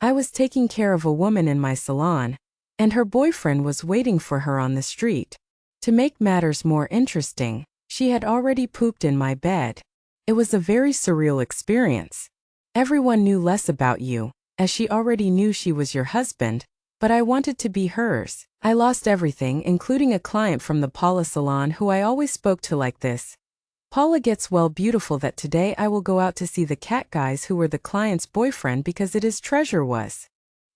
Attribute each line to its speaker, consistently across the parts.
Speaker 1: I was taking care of a woman in my salon, and her boyfriend was waiting for her on the street. To make matters more interesting, she had already pooped in my bed. It was a very surreal experience. Everyone knew less about you, as she already knew she was your husband, but I wanted to be hers. I lost everything, including a client from the Paula salon who I always spoke to like this. Paula gets well beautiful that today I will go out to see the cat guys who were the client's boyfriend because it his treasure was.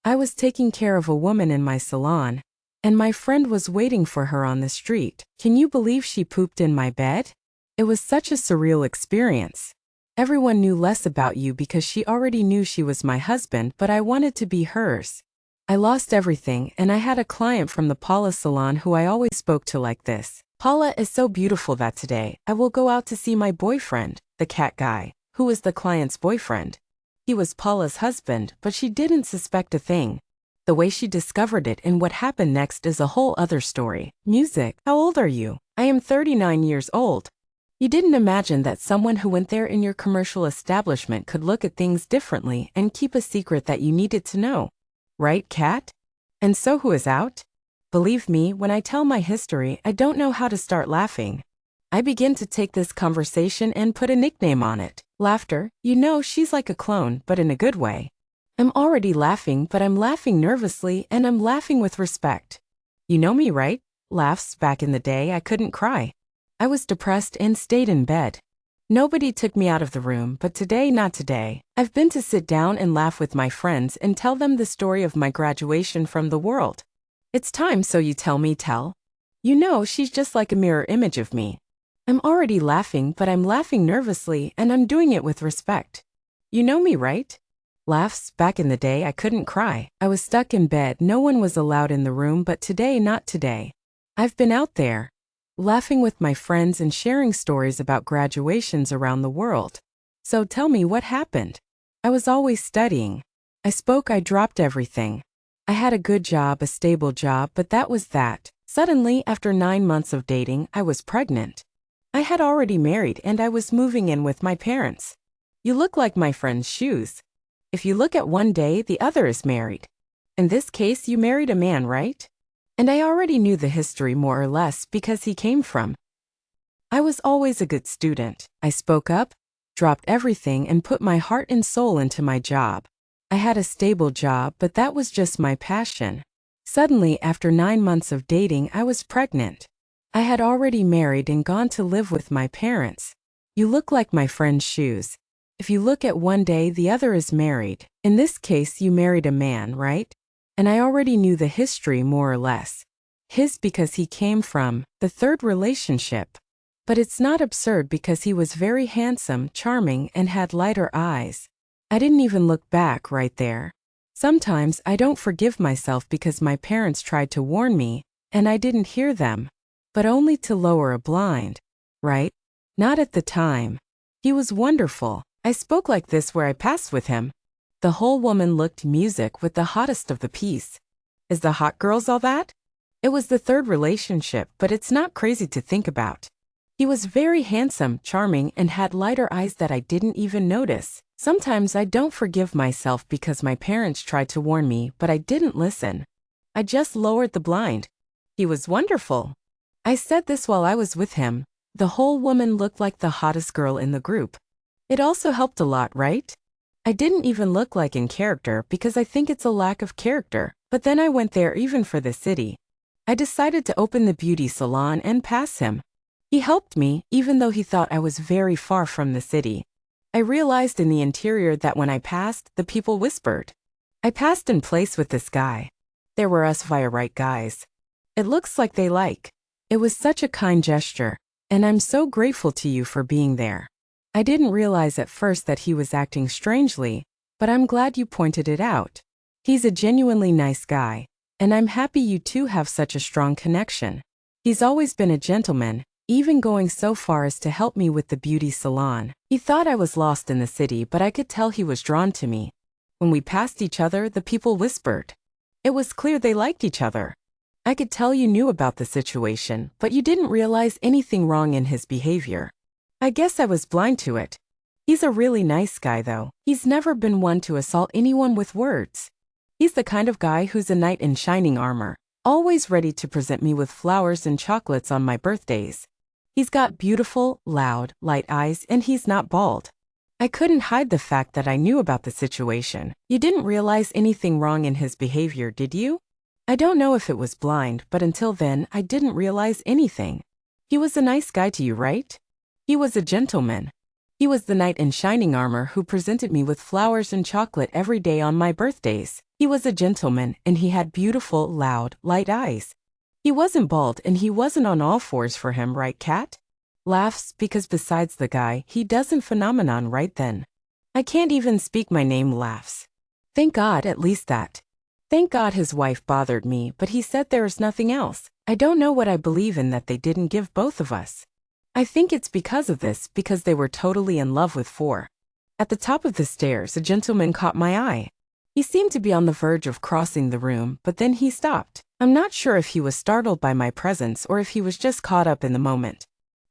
Speaker 1: I was taking care of a woman in my salon, and my friend was waiting for her on the street. Can you believe she pooped in my bed? It was such a surreal experience. Everyone knew less about you because she already knew she was my husband, but I wanted to be hers. I lost everything, and I had a client from the Paula salon who I always spoke to like this. Paula is so beautiful that today I will go out to see my boyfriend, the cat guy, who was the client's boyfriend. He was Paula's husband, but she didn't suspect a thing. The way she discovered it and what happened next is a whole other story. Music. How old are you? I am 39 years old. You didn't imagine that someone who went there in your commercial establishment could look at things differently and keep a secret that you needed to know. Right, Kat? And so who is out? Believe me, when I tell my history, I don't know how to start laughing. I begin to take this conversation and put a nickname on it. Laughter. You know, she's like a clone, but in a good way. I'm already laughing, but I'm laughing nervously and I'm laughing with respect. You know me, right? Laughs. Back in the day, I couldn't cry. I was depressed and stayed in bed. Nobody took me out of the room, but today, not today. I've been to sit down and laugh with my friends and tell them the story of my graduation from the world. It's time, so you tell me, tell. You know, she's just like a mirror image of me. I'm already laughing, but I'm laughing nervously and I'm doing it with respect. You know me, right? Laughs. Back in the day, I couldn't cry. I was stuck in bed. No one was allowed in the room, but today, not today. I've been out there, laughing with my friends and sharing stories about graduations around the world. So tell me what happened. I was always studying. I dropped everything. I had a good job, a stable job, but that was that. Suddenly, after 9 months of dating, I was pregnant. I had already married and I was moving in with my parents. You look like my friend's shoes. If you look at one day, the other is married. In this case, you married a man, right? And I already knew the history more or less because he came from. I was always a good student. I spoke up, dropped everything and put my heart and soul into my job. I had a stable job, but that was just my passion. Suddenly, after 9 months of dating, I was pregnant. I had already married and gone to live with my parents. You look like my friend's shoes. If you look at one day, the other is married. In this case, you married a man, right? And I already knew the history more or less. His because he came from the third relationship. But it's not absurd because he was very handsome, charming, and had lighter eyes. I didn't even look back right there. Sometimes I don't forgive myself because my parents tried to warn me, and I didn't hear them. But only to lower a blind, right? Not at the time. He was wonderful. I spoke like this where I passed with him. The whole woman looked music with the hottest of the piece. Is the hot girls all that? It was the third relationship, but it's not crazy to think about. He was very handsome, charming, and had lighter eyes that I didn't even notice. Sometimes I don't forgive myself because my parents tried to warn me, but I didn't listen. I just lowered the blind. He was wonderful. I said this while I was with him. The whole woman looked like the hottest girl in the group. It also helped a lot, right? I didn't even look like in character because I think it's a lack of character. But then I went there even for the city. I decided to open the beauty salon and pass him. He helped me, even though he thought I was very far from the city. I realized in the interior that when I passed, the people whispered. I passed in place with this guy. There were us via right guys. It looks like they like. It was such a kind gesture, and I'm so grateful to you for being there. I didn't realize at first that he was acting strangely, but I'm glad you pointed it out. He's a genuinely nice guy, and I'm happy you two have such a strong connection. He's always been a gentleman, even going so far as to help me with the beauty salon. He thought I was lost in the city, but I could tell he was drawn to me. When we passed each other, the people whispered. It was clear they liked each other. I could tell you knew about the situation, but you didn't realize anything wrong in his behavior. I guess I was blind to it. He's a really nice guy though. He's never been one to assault anyone with words. He's the kind of guy who's a knight in shining armor, always ready to present me with flowers and chocolates on my birthdays. He's got beautiful, loud, light eyes, and he's not bald. I couldn't hide the fact that I knew about the situation. You didn't realize anything wrong in his behavior, did you? I don't know if it was blind, but until then, I didn't realize anything. He was a nice guy to you, right? He was a gentleman. He was the knight in shining armor who presented me with flowers and chocolate every day on my birthdays. He was a gentleman, and he had beautiful, loud, light eyes. He wasn't bald, and he wasn't on all fours for him, right, Kat? Laughs, because besides the guy, he doesn't phenomenon right then. I can't even speak my name. Laughs. Thank God, at least that. Thank God his wife bothered me, but he said there is nothing else. I don't know what I believe in that they didn't give both of us. I think it's because of this, because they were totally in love with four. At the top of the stairs, a gentleman caught my eye. He seemed to be on the verge of crossing the room, but then he stopped. I'm not sure if he was startled by my presence or if he was just caught up in the moment.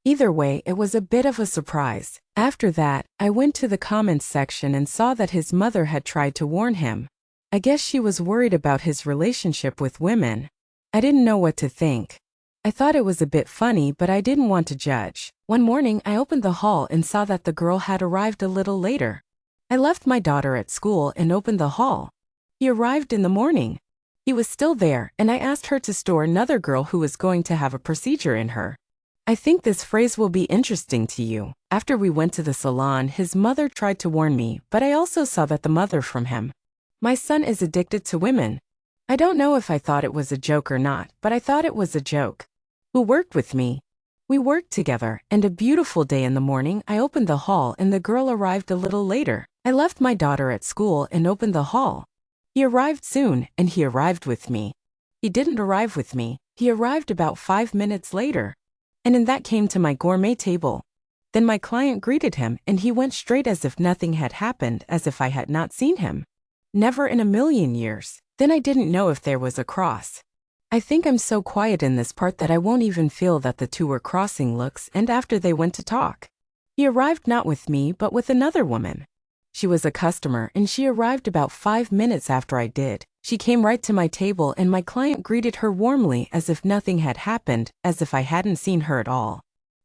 Speaker 1: Either way, it was a bit of a surprise. After that, I went to the comments section and saw that his mother had tried to warn him. I guess she was worried about his relationship with women. I didn't know what to think. I thought it was a bit funny, but I didn't want to judge. One morning, I opened the hall and saw that the girl had arrived a little later. I left my daughter at school and opened the hall. He arrived in the morning. He was still there, and I asked her to store another girl who was going to have a procedure in her. I think this phrase will be interesting to you. After we went to the salon, his mother tried to warn me, but I also saw that the mother from him. My son is addicted to women. I don't know if I thought it was a joke or not, but I thought it was a joke. Who worked with me? We worked together, and a beautiful day in the morning, I opened the hall and the girl arrived a little later. I left my daughter at school and opened the hall. He arrived soon, and he arrived with me. He didn't arrive with me, he arrived about 5 minutes later. And in that came to my gourmet table. Then my client greeted him, and he went straight as if nothing had happened, as if I had not seen him. Never in a million years. Then I didn't know if there was a cross. I think I'm so quiet in this part that I won't even feel that the two were crossing looks, and after they went to talk. He arrived not with me, but with another woman. She was a customer, and she arrived about 5 minutes after I did. She came right to my table, and my client greeted her warmly as if nothing had happened, as if I hadn't seen her at all.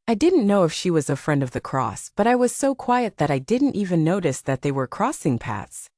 Speaker 1: I didn't know if she was a friend of the cross, but I was so quiet that I didn't even notice that they were crossing paths.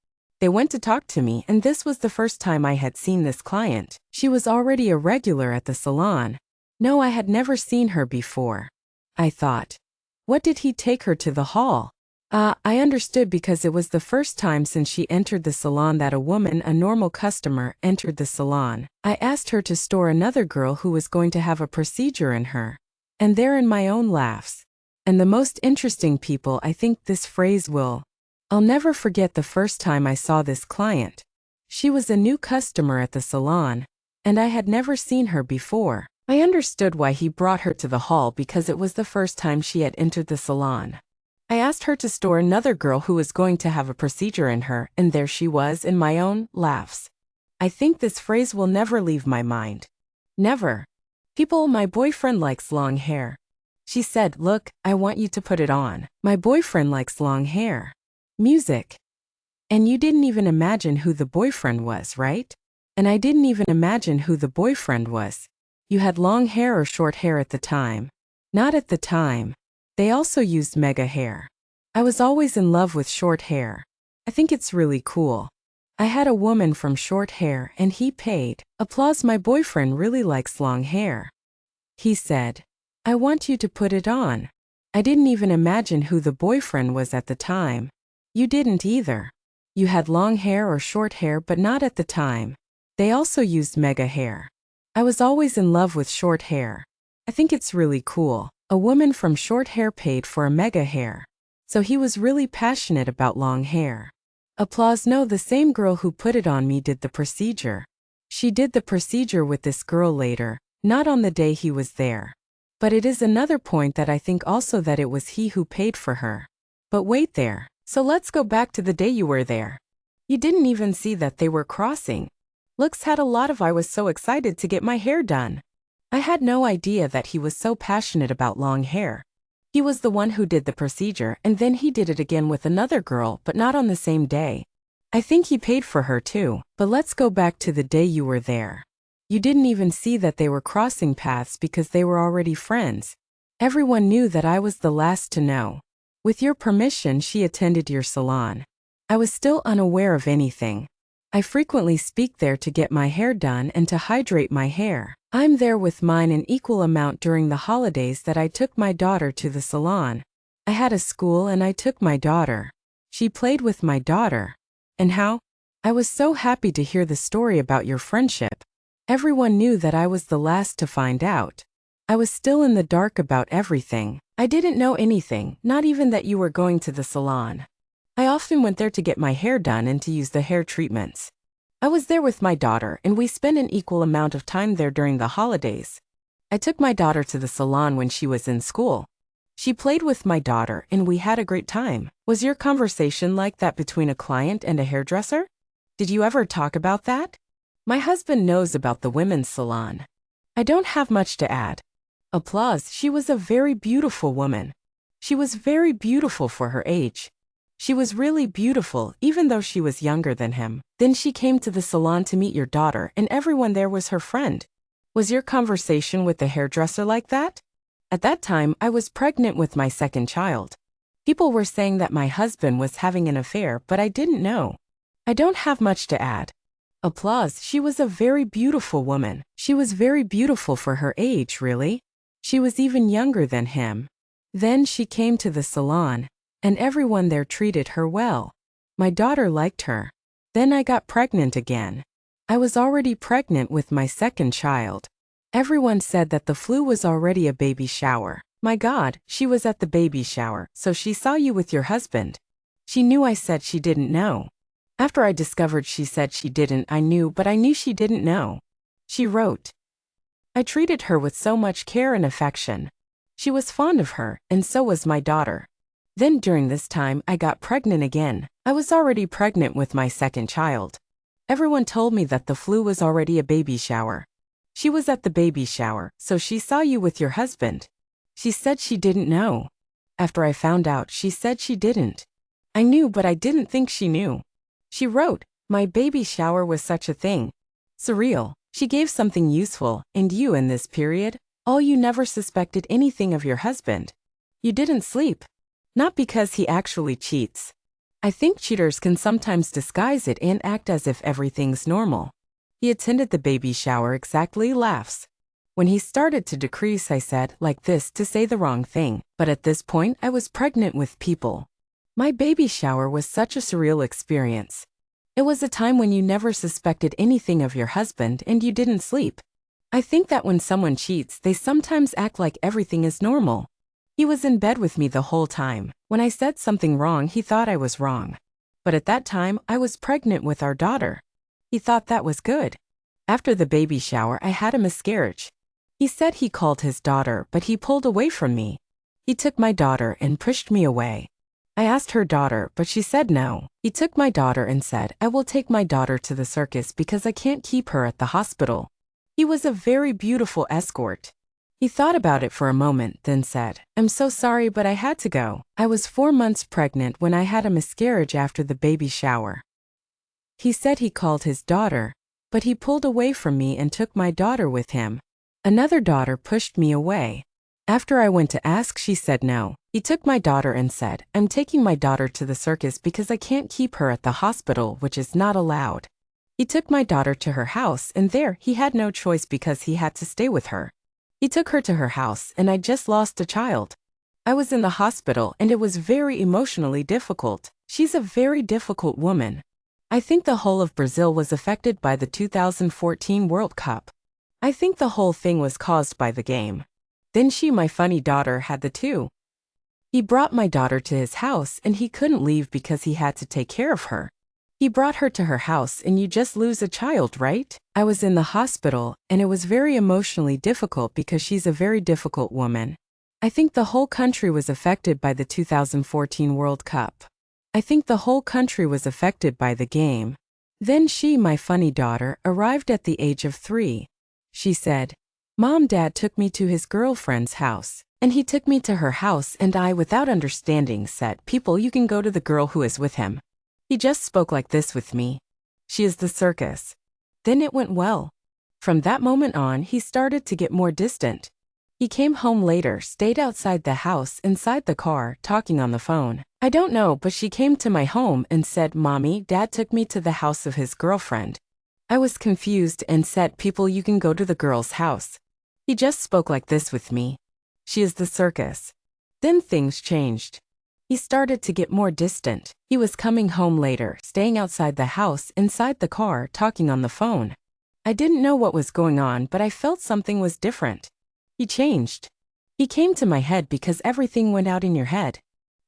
Speaker 1: They went to talk to me, and this was the first time I had seen this client. She was already a regular at the salon. No, I had never seen her before. I thought, what did he take her to the hall? I understood, because it was the first time since she entered the salon that a woman, a normal customer, entered the salon. I asked her to store another girl who was going to have a procedure in her. And therein my own laughs. And the most interesting people, I think this phrase will. I'll never forget the first time I saw this client. She was a new customer at the salon, and I had never seen her before. I understood why he brought her to the hall, because it was the first time she had entered the salon. I asked her to store another girl who was going to have a procedure in her, and there she was in my own laughs. I think this phrase will never leave my mind. Never. People, my boyfriend likes long hair. She said, look, I want you to put it on. My boyfriend likes long hair. Music. And you didn't even imagine who the boyfriend was, right? And I didn't even imagine who the boyfriend was. You had long hair or short hair at the time? Not at the time. They also used mega hair. I was always in love with short hair. I think it's really cool. I had a woman from short hair and he paid. Applause. My boyfriend really likes long hair. He said, I want you to put it on. I didn't even imagine who the boyfriend was at the time. You didn't either. You had long hair or short hair, but not at the time. They also used mega hair. I was always in love with short hair. I think it's really cool. A woman from short hair paid for a mega hair. So he was really passionate about long hair. Applause. No, the same girl who put it on me did the procedure. She did the procedure with this girl later, not on the day he was there. But it is another point that I think also that it was he who paid for her. But wait there. So let's go back to the day you were there. You didn't even see that they were crossing. Looks had a lot of. I was so excited to get my hair done. I had no idea that he was so passionate about long hair. He was the one who did the procedure, and then he did it again with another girl, but not on the same day. I think he paid for her too. But let's go back to the day you were there. You didn't even see that they were crossing paths because they were already friends. Everyone knew that I was the last to know. With your permission, she attended your salon. I was still unaware of anything. I frequently speak there to get my hair done and to hydrate my hair. I'm there with mine an equal amount during the holidays that I took my daughter to the salon. I had a school and I took my daughter. She played with my daughter. And how? I was so happy to hear the story about your friendship. Everyone knew that I was the last to find out. I was still in the dark about everything. I didn't know anything, not even that you were going to the salon. I often went there to get my hair done and to use the hair treatments. I was there with my daughter and we spent an equal amount of time there during the holidays. I took my daughter to the salon when she was in school. She played with my daughter and we had a great time. Was your conversation like that between a client and a hairdresser? Did you ever talk about that? My husband knows about the women's salon. I don't have much to add. Applause. She was a very beautiful woman. She was very beautiful for her age. She was really beautiful, even though she was younger than him. Then she came to the salon to meet your daughter, and everyone there was her friend. Was your conversation with the hairdresser like that? At that time, I was pregnant with my second child. People were saying that my husband was having an affair, but I didn't know. I don't have much to add. Applause. She was a very beautiful woman. She was very beautiful for her age, really. She was even younger than him. Then she came to the salon, and everyone there treated her well. My daughter liked her. Then I got pregnant again. I was already pregnant with my second child. Everyone said that the flu was already a baby shower. My God, she was at the baby shower, so she saw you with your husband. She knew I said she didn't know. After I discovered she said she didn't, I knew, but I knew she didn't know. She wrote. I treated her with so much care and affection. She was fond of her, and so was my daughter. Then during this time, I got pregnant again. I was already pregnant with my second child. Everyone told me that the flu was already a baby shower. She was at the baby shower, so she saw you with your husband. She said she didn't know. After I found out, she said she didn't. I knew, but I didn't think she knew. She wrote, my baby shower was such a thing. Surreal. She gave something useful, and you in this period, all you never suspected anything of your husband. You didn't sleep. Not because he actually cheats. I think cheaters can sometimes disguise it and act as if everything's normal. He attended the baby shower exactly laughs. When he started to decrease, I said, like this, to say the wrong thing, but at this point I was pregnant with people. My baby shower was such a surreal experience. It was a time when you never suspected anything of your husband and you didn't sleep. I think that when someone cheats, they sometimes act like everything is normal. He was in bed with me the whole time. When I said something wrong, he thought I was wrong. But at that time, I was pregnant with our daughter. He thought that was good. After the baby shower, I had a miscarriage. He said he called his daughter, but he pulled away from me. He took my daughter and pushed me away. I asked her daughter, but she said no. He took my daughter and said, I will take my daughter to the circus because I can't keep her at the hospital. He was a very beautiful escort. He thought about it for a moment, then said, I'm so sorry, but I had to go. I was 4 months pregnant when I had a miscarriage after the baby shower. He said he called his daughter, but he pulled away from me and took my daughter with him. Another daughter pushed me away. After I went to ask, she said no. He took my daughter and said, I'm taking my daughter to the circus because I can't keep her at the hospital, which is not allowed. He took my daughter to her house, and there he had no choice because he had to stay with her. He took her to her house, and I just lost a child. I was in the hospital, and it was very emotionally difficult. She's a very difficult woman. I think the whole of Brazil was affected by the 2014 World Cup. I think the whole thing was caused by the game. Then she, my funny daughter, had the two. He brought my daughter to his house, and he couldn't leave because he had to take care of her. He brought her to her house, and you just lose a child, right? I was in the hospital, and it was very emotionally difficult because she's a very difficult woman. I think the whole country was affected by the 2014 World Cup. I think the whole country was affected by the game. Then she, my funny daughter, arrived at the age of 3. She said, Mom, Dad took me to his girlfriend's house. And he took me to her house, and I, without understanding, said, People, you can go to the girl who is with him. He just spoke like this with me. She is the circus. Then it went well. From that moment on, he started to get more distant. He came home later, stayed outside the house, inside the car, talking on the phone. I don't know, but she came to my home and said, "Mommy, Dad took me to the house of his girlfriend." I was confused and said, "People, you can go to the girl's house." He just spoke like this with me. She is the circus. Then things changed. He started to get more distant. He was coming home later, staying outside the house, inside the car, talking on the phone. I didn't know what was going on, but I felt something was different. He changed. He came to my head because everything went out in your head.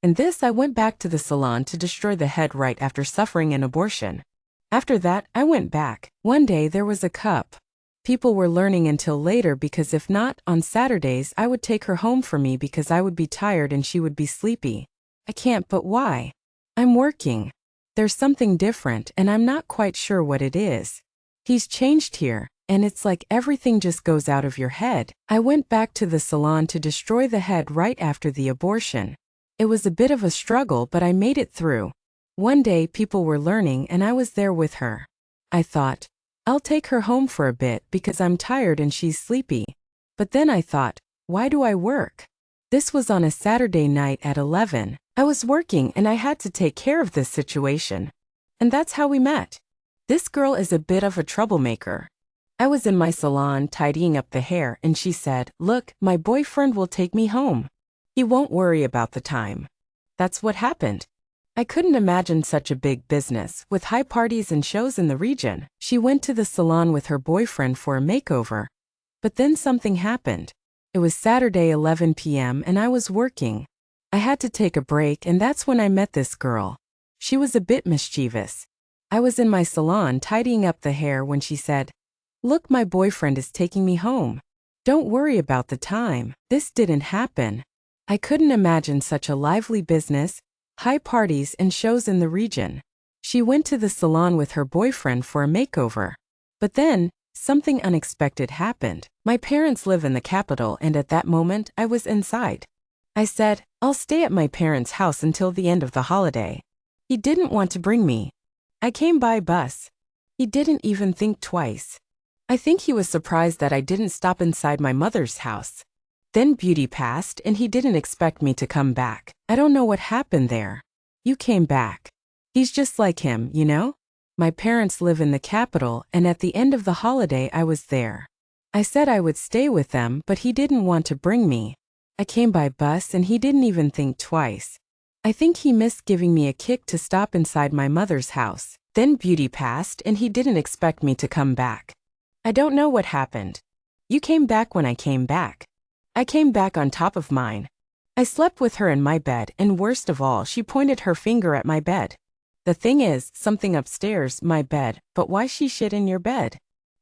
Speaker 1: And this, I went back to the salon to destroy the head right after suffering an abortion. After that, I went back. One day there was a cup. People were learning until later because if not, on Saturdays I would take her home for me because I would be tired and she would be sleepy. I can't, but why? I'm working. There's something different and I'm not quite sure what it is. He's changed here, and it's like everything just goes out of your head. I went back to the salon to destroy the head right after the abortion. It was a bit of a struggle, but I made it through. One day people were learning and I was there with her. I thought, I'll take her home for a bit because I'm tired and she's sleepy. But then I thought, why do I work? This was on a Saturday night at 11. I was working and I had to take care of this situation. And that's how we met. This girl is a bit of a troublemaker. I was in my salon tidying up the hair and she said, "Look, my boyfriend will take me home. He won't worry about the time." That's what happened. I couldn't imagine such a big business, with high parties and shows in the region. She went to the salon with her boyfriend for a makeover. But then something happened. It was Saturday 11 p.m. and I was working. I had to take a break and that's when I met this girl. She was a bit mischievous. I was in my salon tidying up the hair when she said, "Look, my boyfriend is taking me home. Don't worry about the time." This didn't happen. I couldn't imagine such a lively business, high parties and shows in the region. She went to the salon with her boyfriend for a makeover. But then, something unexpected happened. My parents live in the capital and at that moment I was inside. I said, "I'll stay at my parents' house until the end of the holiday." He didn't want to bring me. I came by bus. He didn't even think twice. I think he was surprised that I didn't stop inside my mother's house. Then beauty passed and he didn't expect me to come back. I don't know what happened there. You came back. He's just like him, you know? My parents live in the capital and at the end of the holiday I was there. I said I would stay with them, but he didn't want to bring me. I came by bus and he didn't even think twice. I think he missed giving me a kick to stop inside my mother's house. Then beauty passed and he didn't expect me to come back. I don't know what happened. You came back when I came back. I came back on top of mine. I slept with her in my bed and worst of all, she pointed her finger at my bed. The thing is, something upstairs, my bed, but why she shit in your bed?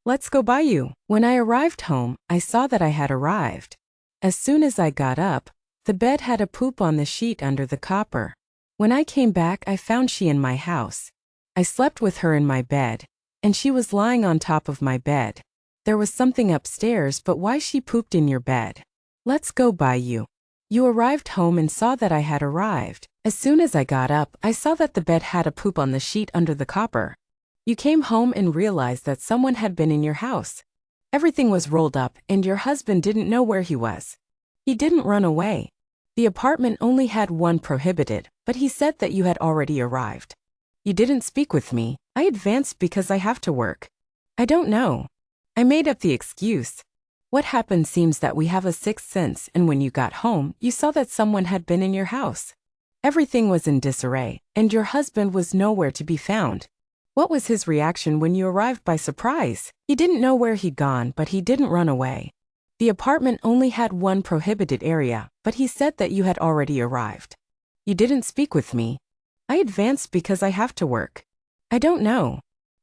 Speaker 1: Let's go by you. When I arrived home, I saw that I had arrived. As soon as I got up, the bed had a poop on the sheet under the copper. When I came back, I found she in my house. I slept with her in my bed, and she was lying on top of my bed. There was something upstairs, but why she pooped in your bed? Let's go by you. You arrived home and saw that I had arrived. As soon as I got up, I saw that the bed had a poop on the sheet under the copper. You came home and realized that someone had been in your house. Everything was rolled up, and your husband didn't know where he was. He didn't run away. The apartment only had one prohibited, but he said that you had already arrived. You didn't speak with me. I advanced because I have to work. I don't know. I made up the excuse. What happened seems that we have a sixth sense, and when you got home, you saw that someone had been in your house. Everything was in disarray, and your husband was nowhere to be found. What was his reaction when you arrived by surprise? He didn't know where he'd gone, but he didn't run away. The apartment only had one prohibited area, but he said that you had already arrived. You didn't speak with me. I advanced because I have to work. I don't know.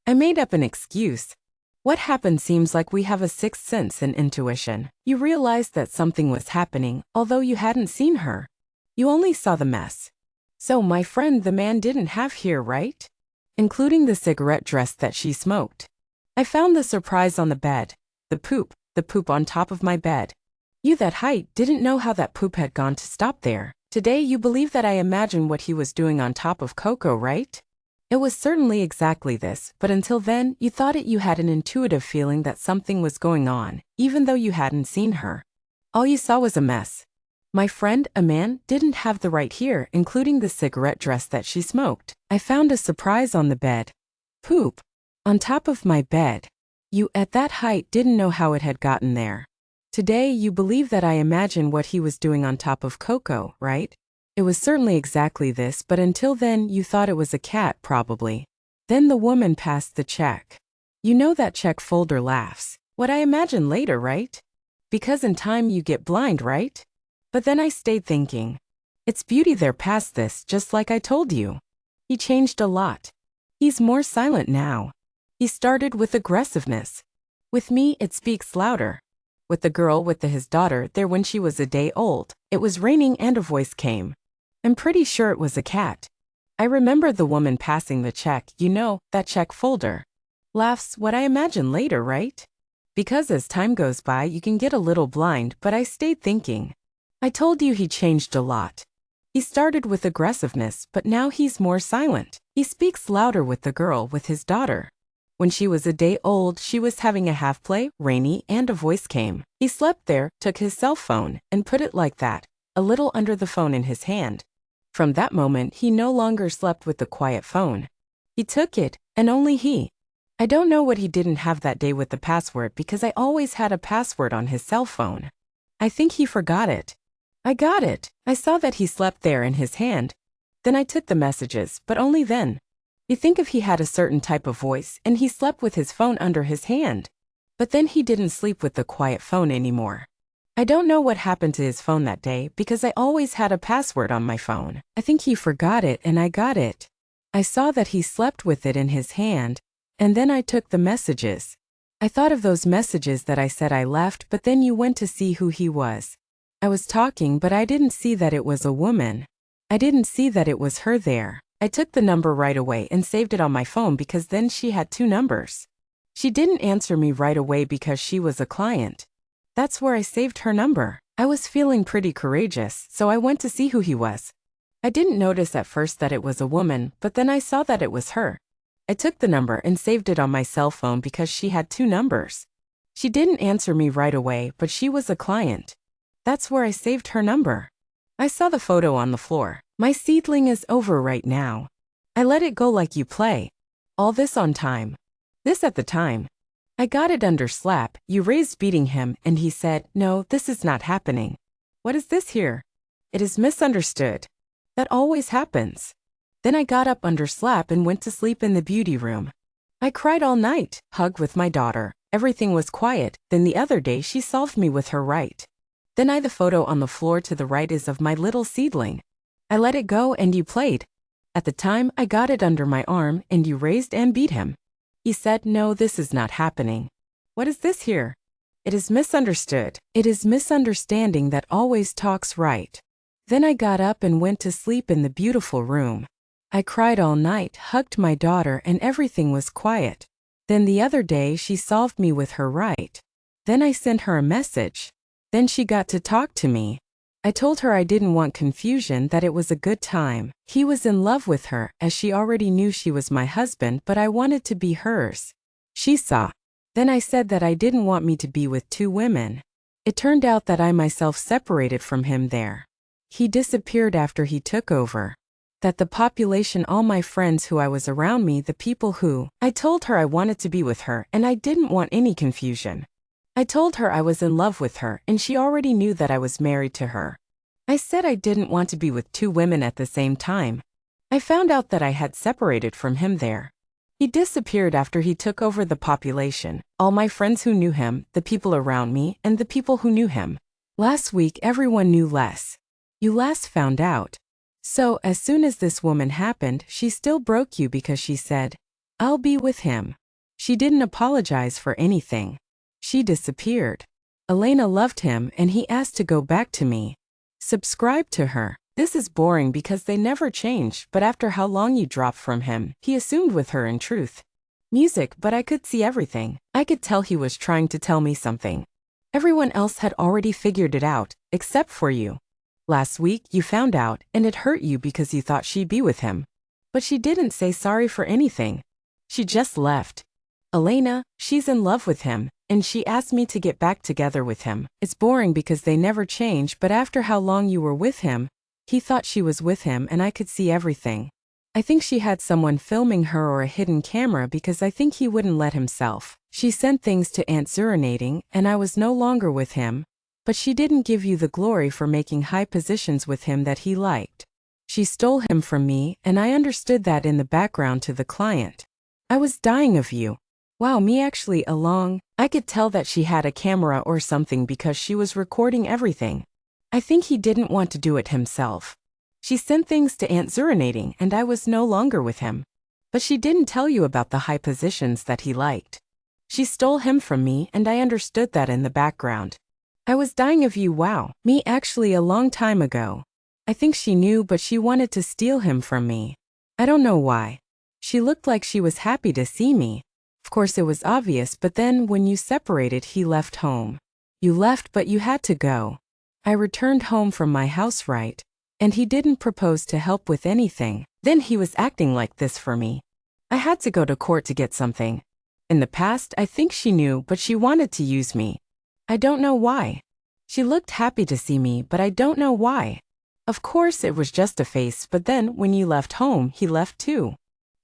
Speaker 1: I made up an excuse. What happened seems like we have a sixth sense and intuition. You realized that something was happening, although you hadn't seen her. You only saw the mess. So my friend the man didn't have here, right? Including the cigarette dress that she smoked. I found the surprise on the bed. The poop on top of my bed. You that height didn't know how that poop had gone to stop there. Today you believe that I imagine what he was doing on top of Coco, right? It was certainly exactly this, but until then, you thought you had an intuitive feeling that something was going on, even though you hadn't seen her. All you saw was a mess. My friend, a man, didn't have the right here, including the cigarette dress that she smoked. I found a surprise on the bed. Poop. On top of my bed. You, at that height, didn't know how it had gotten there. Today, you believe that I imagine what he was doing on top of Coco, right? It was certainly exactly this, but until then, you thought it was a cat, probably. Then the woman passed the check. You know that check folder laughs. What I imagine later, right? Because in time you get blind, right? But then I stayed thinking. It's beauty there past this, just like I told you. He changed a lot. He's more silent now. He started with aggressiveness. With me, it speaks louder. With the girl with his daughter there when she was a day old, it was raining and a voice came. I'm pretty sure it was a cat. I remember the woman passing the check, you know, that check folder. Laughs, what I imagine later, right? Because as time goes by you can get a little blind, but I stayed thinking. I told you he changed a lot. He started with aggressiveness, but now he's more silent. He speaks louder with the girl with his daughter. When she was a day old, she was having a half-play, rainy, and a voice came. He slept there, took his cell phone, and put it like that, a little under the phone in his hand. From that moment, he no longer slept with the quiet phone. He took it, and only he. I don't know what he didn't have that day with the password because I always had a password on his cell phone. I think he forgot it. I got it. I saw that he slept there in his hand. Then I took the messages, but only then. You think if he had a certain type of voice and he slept with his phone under his hand. But then he didn't sleep with the quiet phone anymore. I don't know what happened to his phone that day because I always had a password on my phone. I think he forgot it and I got it. I saw that he slept with it in his hand, and then I took the messages. I thought of those messages that I said I left, but then you went to see who he was. I was talking, but I didn't see that it was a woman. I didn't see that it was her there. I took the number right away and saved it on my phone because then she had 2 numbers. She didn't answer me right away because she was a client. That's where I saved her number. I was feeling pretty courageous, so I went to see who he was. I didn't notice at first that it was a woman, but then I saw that it was her. I took the number and saved it on my cell phone because she had 2 numbers. She didn't answer me right away, but she was a client. That's where I saved her number. I saw the photo on the floor. My seedling is over right now. I let it go like you play. All this on time. This at the time. I got it under slap. You raised beating him and he said, no, this is not happening. What is this here? It is misunderstood. That always happens. Then I got up under slap and went to sleep in the beauty room. I cried all night, hugged with my daughter. Everything was quiet. Then the other day she solved me with her right. Then the photo on the floor to the right is of my little seedling. I let it go and you played. At the time, I got it under my arm and you raised and beat him. He said, no, this is not happening. What is this here? It is misunderstood. It is misunderstanding that always talks right. Then I got up and went to sleep in the beautiful room. I cried all night, hugged my daughter, and everything was quiet. Then the other day she solved me with her right. Then I sent her a message. Then she got to talk to me. I told her I didn't want confusion, that it was a good time. He was in love with her, as she already knew she was my husband, but I wanted to be hers. She saw. Then I said that I didn't want me to be with 2 women. It turned out that I myself separated from him there. He disappeared after he took over. That the population, all my friends who I was around me, the people who, I told her I wanted to be with her and I didn't want any confusion. I told her I was in love with her and she already knew that I was married to her. I said I didn't want to be with 2 women at the same time. I found out that I had separated from him there. He disappeared after he took over the population, all my friends who knew him, the people around me, and the people who knew him. Last week everyone knew less. You last found out. So as soon as this woman happened, she still broke you because she said, I'll be with him. She didn't apologize for anything. She disappeared. Elena loved him and he asked to go back to me. Subscribe to her. This is boring because they never change, but after how long you dropped from him, he assumed with her in truth. Music, but I could see everything. I could tell he was trying to tell me something. Everyone else had already figured it out, except for you. Last week you found out and it hurt you because you thought she'd be with him. But she didn't say sorry for anything. She just left. Elena, she's in love with him, and she asked me to get back together with him. It's boring because they never change, but after how long you were with him, he thought she was with him and I could see everything. I think she had someone filming her or a hidden camera because I think he wouldn't let himself. She sent things to Aunt Zurinating and I was no longer with him, but she didn't give you the glory for making high positions with him that he liked. She stole him from me and I understood that in the background to the client. I was dying of you. Wow, me actually along. I could tell that she had a camera or something because she was recording everything. I think he didn't want to do it himself. She sent things to Aunt Zurinating and I was no longer with him. But she didn't tell you about the high positions that he liked. She stole him from me and I understood that in the background. I was dying of you. Wow, me actually a long time ago. I think she knew but she wanted to steal him from me. I don't know why. She looked like she was happy to see me. Of course it was obvious, but then when you separated he left home. You left but you had to go. I returned home from my house, right? And he didn't propose to help with anything. Then he was acting like this for me. I had to go to court to get something. In the past I think she knew but she wanted to use me. I don't know why. She looked happy to see me but I don't know why. Of course it was just a face, but then when you left home he left too.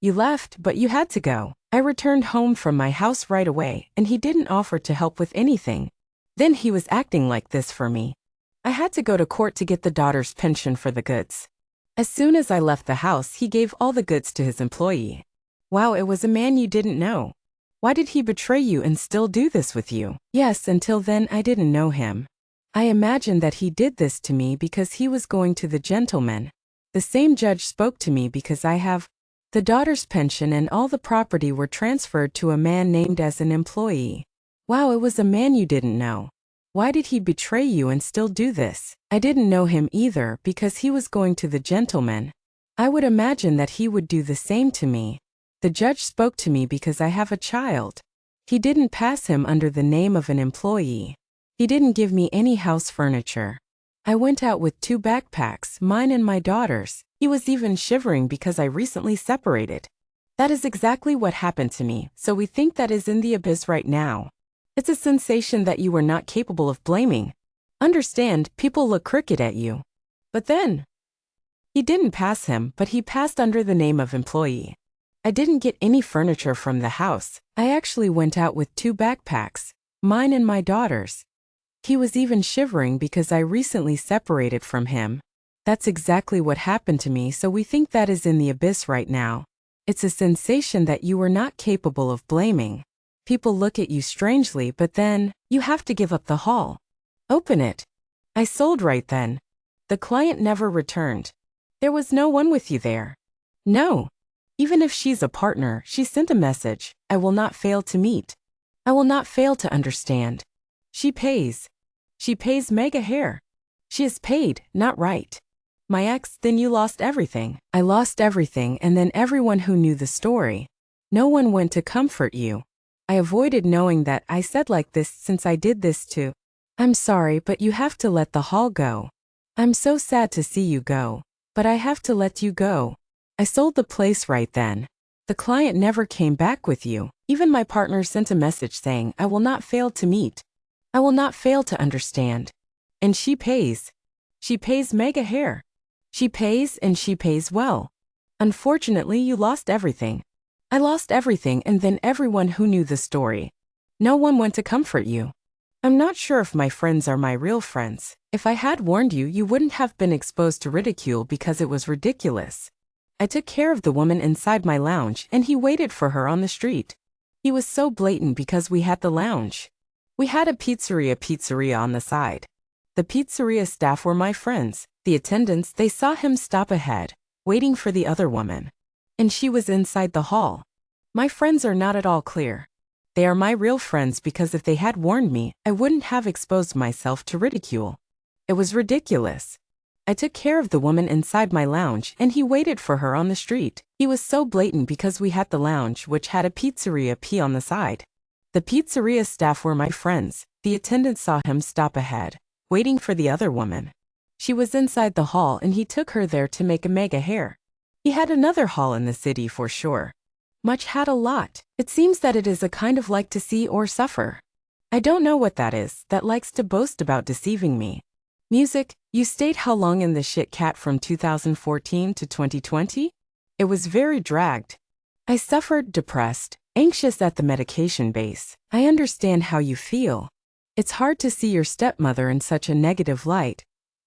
Speaker 1: You left but you had to go. I returned home from my house right away and he didn't offer to help with anything. Then he was acting like this for me. I had to go to court to get the daughter's pension for the goods. As soon as I left the house he gave all the goods to his employee. Wow, it was a man you didn't know. Why did he betray you and still do this with you? Yes, until then I didn't know him. I imagined that he did this to me because he was going to the gentleman. The same judge spoke to me because I have the daughter's pension and all the property were transferred to a man named as an employee. Wow, it was a man you didn't know. Why did he betray you and still do this? I didn't know him either because he was going to the gentleman. I would imagine that he would do the same to me. The judge spoke to me because I have a child. He didn't pass him under the name of an employee. He didn't give me any house furniture. I went out with 2 backpacks, mine and my daughter's. He was even shivering because I recently separated. That is exactly what happened to me, so we think that is in the abyss right now. It's a sensation that you were not capable of blaming. Understand, people look crooked at you. But then, he didn't pass him, but he passed under the name of employee. I didn't get any furniture from the house. I actually went out with 2 backpacks, mine and my daughter's. He was even shivering because I recently separated from him. That's exactly what happened to me, so we think that is in the abyss right now. It's a sensation that you were not capable of blaming. People look at you strangely, but then, you have to give up the hall. Open it. I sold right then. The client never returned. There was no one with you there. No. Even if she's a partner, she sent a message. I will not fail to meet. I will not fail to understand. She pays. She pays mega hair. She is paid, not right. My ex, then you lost everything. I lost everything and then everyone who knew the story. No one went to comfort you. I avoided knowing that I said like this since I did this too. I'm sorry, but you have to let the hall go. I'm so sad to see you go, but I have to let you go. I sold the place right then. The client never came back with you. Even my partner sent a message saying, I will not fail to meet. I will not fail to understand. And she pays. She pays mega hair. She pays and she pays well. Unfortunately, you lost everything. I lost everything and then everyone who knew the story. No one went to comfort you. I'm not sure if my friends are my real friends. If I had warned you, you wouldn't have been exposed to ridicule because it was ridiculous. I took care of the woman inside my lounge and he waited for her on the street. He was so blatant because we had the lounge. We had a pizzeria on the side. The pizzeria staff were my friends. The attendants, they saw him stop ahead, waiting for the other woman. And she was inside the hall. My friends are not at all clear. They are my real friends because if they had warned me, I wouldn't have exposed myself to ridicule. It was ridiculous. I took care of the woman inside my lounge and he waited for her on the street. He was so blatant because we had the lounge which had a pizzeria on the side. The pizzeria staff were my friends. The attendant saw him stop ahead, waiting for the other woman. She was inside the hall and he took her there to make a mega hair. He had another hall in the city for sure. Much had a lot. It seems that it is a kind of like to see or suffer. I don't know what that is, that likes to boast about deceiving me. Music, you stayed how long in the shit cat from 2014 to 2020? It was very dragged. I suffered, depressed, anxious at the medication base. I understand how you feel. It's hard to see your stepmother in such a negative light,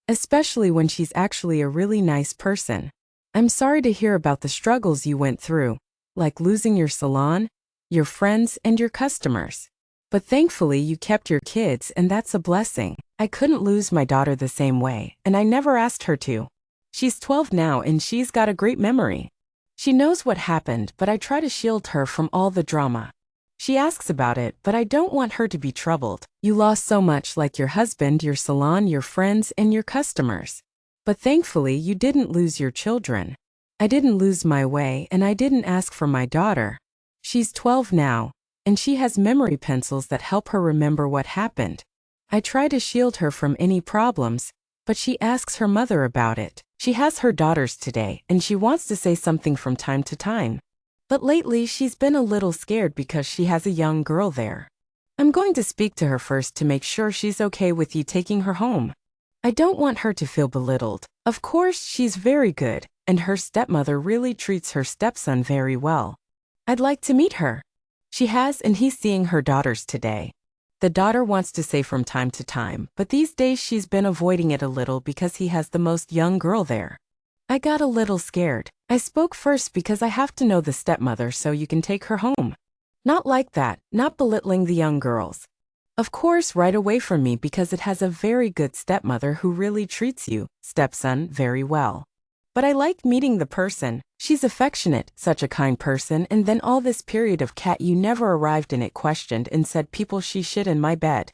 Speaker 1: especially when she's actually a really nice person. I'm sorry to hear about the struggles you went through, like losing your salon, your friends, and your customers. But thankfully you kept your kids, and that's a blessing. I couldn't lose my daughter the same way, and I never asked her to. She's 12 now and she's got a great memory. She knows what happened, but I try to shield her from all the drama. She asks about it, but I don't want her to be troubled. You lost so much, like your husband, your salon, your friends, and your customers. But thankfully you didn't lose your children. I didn't lose my way, and I didn't ask for my daughter. She's 12 now, and she has memory pencils that help her remember what happened. I try to shield her from any problems, but she asks her mother about it. She has her daughters today, and she wants to say something from time to time. But lately she's been a little scared because she has a young girl there. I'm going to speak to her first to make sure she's okay with you taking her home. I don't want her to feel belittled. Of course, she's very good, and her stepmother really treats her stepson very well. I'd like to meet her. She has, and he's seeing her daughters today. The daughter wants to say from time to time, but these days she's been avoiding it a little because he has the most young girl there. I got a little scared. I spoke first because I have to know the stepmother so you can take her home. Not like that, not belittling the young girls. Of course, right away from me because it has a very good stepmother who really treats you, stepson, very well. But I like meeting the person. She's affectionate, such a kind person, and then all this period of cat you never arrived in it questioned and said people she shit in my bed.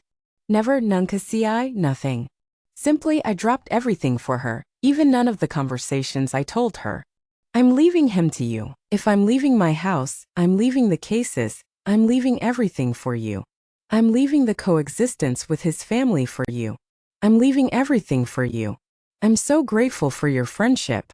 Speaker 1: Never, nunca si, nothing. Simply I dropped everything for her, even none of the conversations I told her. I'm leaving him to you. If I'm leaving my house, I'm leaving the cases, I'm leaving everything for you. I'm leaving the coexistence with his family for you. I'm leaving everything for you. I'm so grateful for your friendship.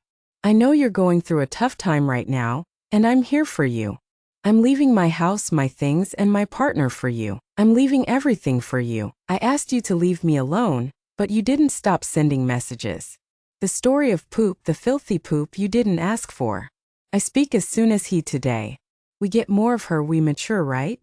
Speaker 1: I know you're going through a tough time right now, and I'm here for you. I'm leaving my house, my things, and my partner for you. I'm leaving everything for you. I asked you to leave me alone, but you didn't stop sending messages. The story of poop, the filthy poop you didn't ask for. I speak as soon as he today. We get more of her, we mature, right?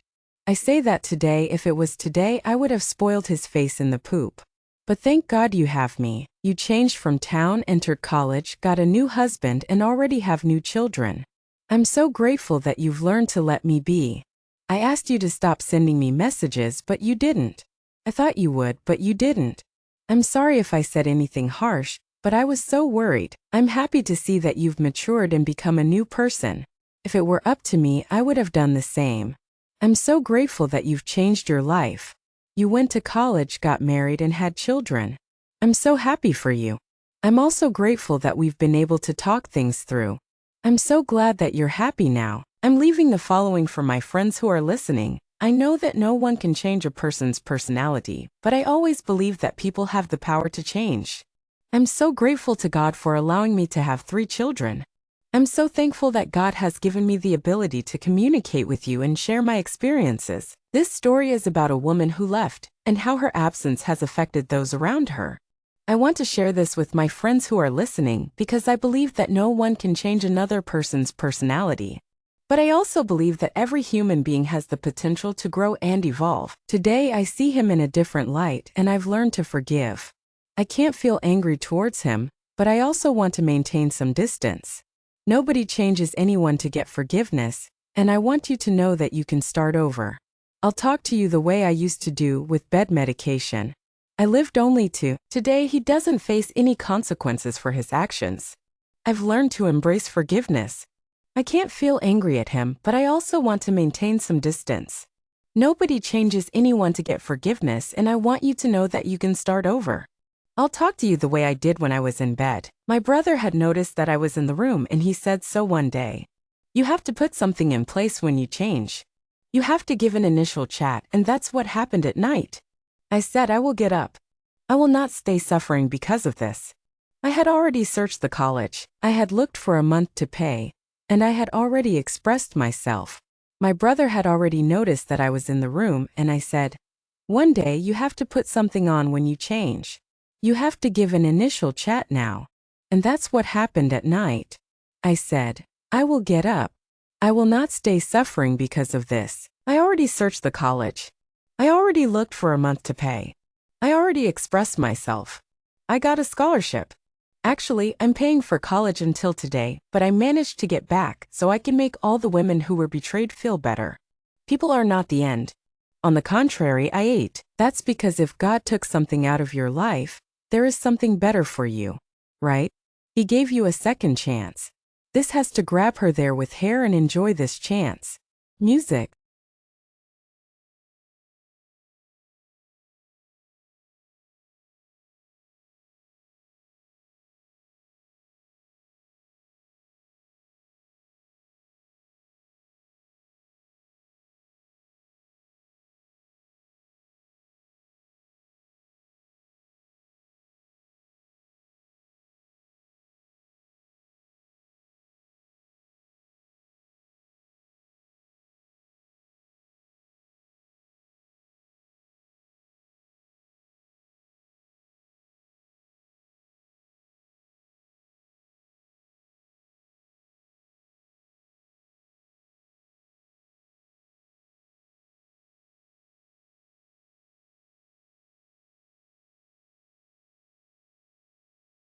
Speaker 1: I say that today, if it was today I would have spoiled his face in the poop. But thank God you have me. You changed from town, entered college, got a new husband, and already have new children. I'm so grateful that you've learned to let me be. I asked you to stop sending me messages, but you didn't. I thought you would, but you didn't. I'm sorry if I said anything harsh, but I was so worried. I'm happy to see that you've matured and become a new person. If it were up to me, I would have done the same. I'm so grateful that you've changed your life. You went to college, got married, and had children. I'm so happy for you. I'm also grateful that we've been able to talk things through. I'm so glad that you're happy now. I'm leaving the following for my friends who are listening. I know that no one can change a person's personality, but I always believe that people have the power to change. I'm so grateful to God for allowing me to have 3 children. I'm so thankful that God has given me the ability to communicate with you and share my experiences. This story is about a woman who left, and how her absence has affected those around her. I want to share this with my friends who are listening because I believe that no one can change another person's personality. But I also believe that every human being has the potential to grow and evolve. Today I see him in a different light, and I've learned to forgive. I can't feel angry towards him, but I also want to maintain some distance. Nobody changes anyone to get forgiveness, and I want you to know that you can start over. I'll talk to you the way I used to do with bed medication. I lived only to. Today he doesn't face any consequences for his actions. I've learned to embrace forgiveness. I can't feel angry at him, but I also want to maintain some distance. Nobody changes anyone to get forgiveness, and I want you to know that you can start over. I'll talk to you the way I did when I was in bed. My brother had noticed that I was in the room, and he said so one day. You have to put something in place when you change. You have to give an initial chat, and that's what happened at night. I said I will get up. I will not stay suffering because of this. I had already searched the college, I had looked for a month to pay, and I had already expressed myself. My brother had already noticed that I was in the room, and I said, "One day you have to put something on when you change. You have to give an initial chat now." And that's what happened at night. I said, "I will get up. I will not stay suffering because of this. I already searched the college. I already looked for a month to pay. I already expressed myself. I got a scholarship. Actually, I'm paying for college until today, but I managed to get back so I can make all the women who were betrayed feel better. People are not the end. On the contrary, I ate. That's because if God took something out of your life, there is something better for you, right? He gave you a second chance. This has to grab her there with hair and enjoy this chance. Music.